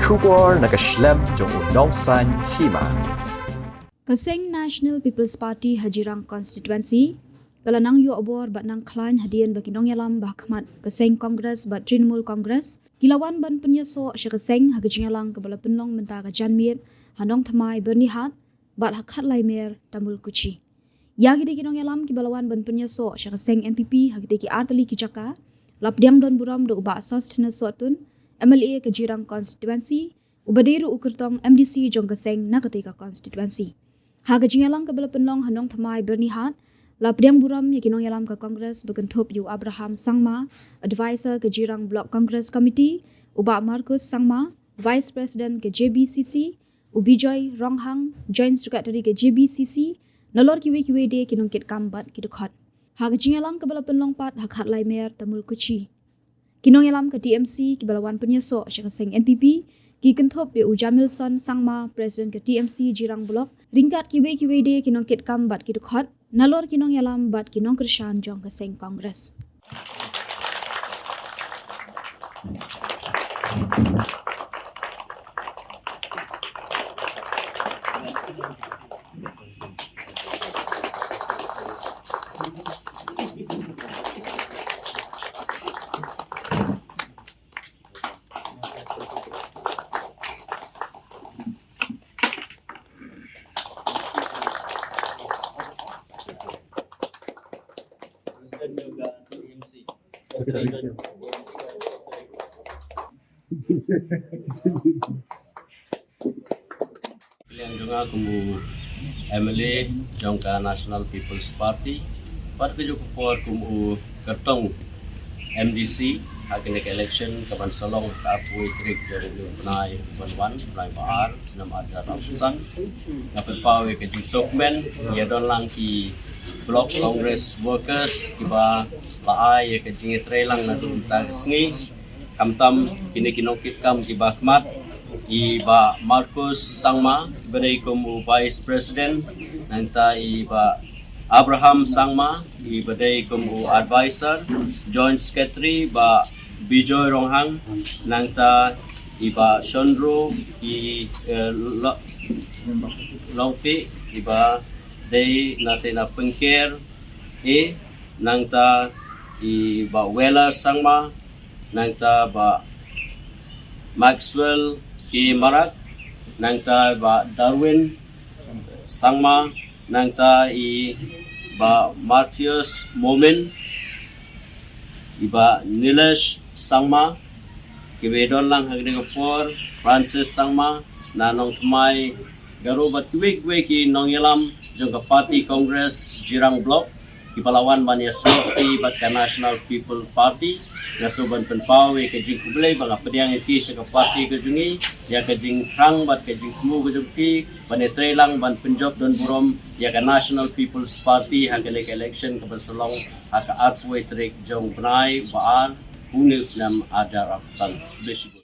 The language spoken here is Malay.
Shubor nakaslem jong unongsan hima. Kaseng National People's Party Hajirang Constituency kalanang yu abor bat nang klan hadian bagi nong yalam bahkmat Kaseng Congress bat Trinmul Congress kilawan ban penyeso syakaseng hagajingalang kebala penlong mentara janmiet hanong thamai bernihat bat hakhat laimer tamul kuchi ya gide ki nong yalam kibalawan ban penyeso syakaseng MPP hagide ki artali kijaka lapdiang don buram do uba asas thana suatun MLA Kajirang Constituency ubadiru ukurtong MDC jong Kaseng nakatika constituency hagajingalang kebala penlong hanong thamai bernihat lapdiang buram yakinong yalam ke Kongres berkentup yu Abraham Sangma, advisor ke Jirang Block Congress Committee, uba Marcus Sangma, Vice President ke JBCC, Ubijoy Ronghang, Joint Secretary ke JBCC, nalor kiwe de kinong kit kambat kidukhat. Hagajingalang kebala penlong pat hakhat laimer tamul kuchi. Kinong yalam ke TMC kibalawan penyeso syakaseng NPP, ki kentup yu Jamilson Sangma, President ke TMC Jirang Block, ringkat kiwe de kinong kit kambat kidukhat, nalor kinong yalam bat kinong Krishan jong Kaseng Kongres. Pilihan juga kumu MLA jongka National People's Party pat kejupor kumu kertong MDC akhirnya election kapan salong kapui trik dari penai ban penai baar senam ada ratusan dapat pawe kejung sokmen ya don lang ki Block Congress Workers kiba laai ya kejing trelang na dun tagsngi kamtam kini kinokit kam kiba khmat iba Marcus Sangma ibadai kumu Vice President nanta iba Abraham Sangma ibadai kumu Advisor Joint Secretary ba Bijoy Ronghang nanta iba Shondro i Longpi iba day natin na pengker nangta iba Wela Sangma nangta ba Maxwell ki Marak nangta ba Darwin Sangma nangta ba Martius Momin iba Nilesh Sangma kibedon lang hagde kapor Francis Sangma nanong tmai garubat kiwe ki nong yalam jongka Party Congress Jirang Block kipalawan banya sorti bat ka National People Party ngasuban penpawe ke jing kublay banga pediang iti sa ka party ke jungi ya ke jing krang bat ke jing kumu ke jungki bane trelang ban penjob don burom ya ka National People's Party hagane ke election ke berselong haka arpwe trik jong benai baar Unius nam ada ratusan.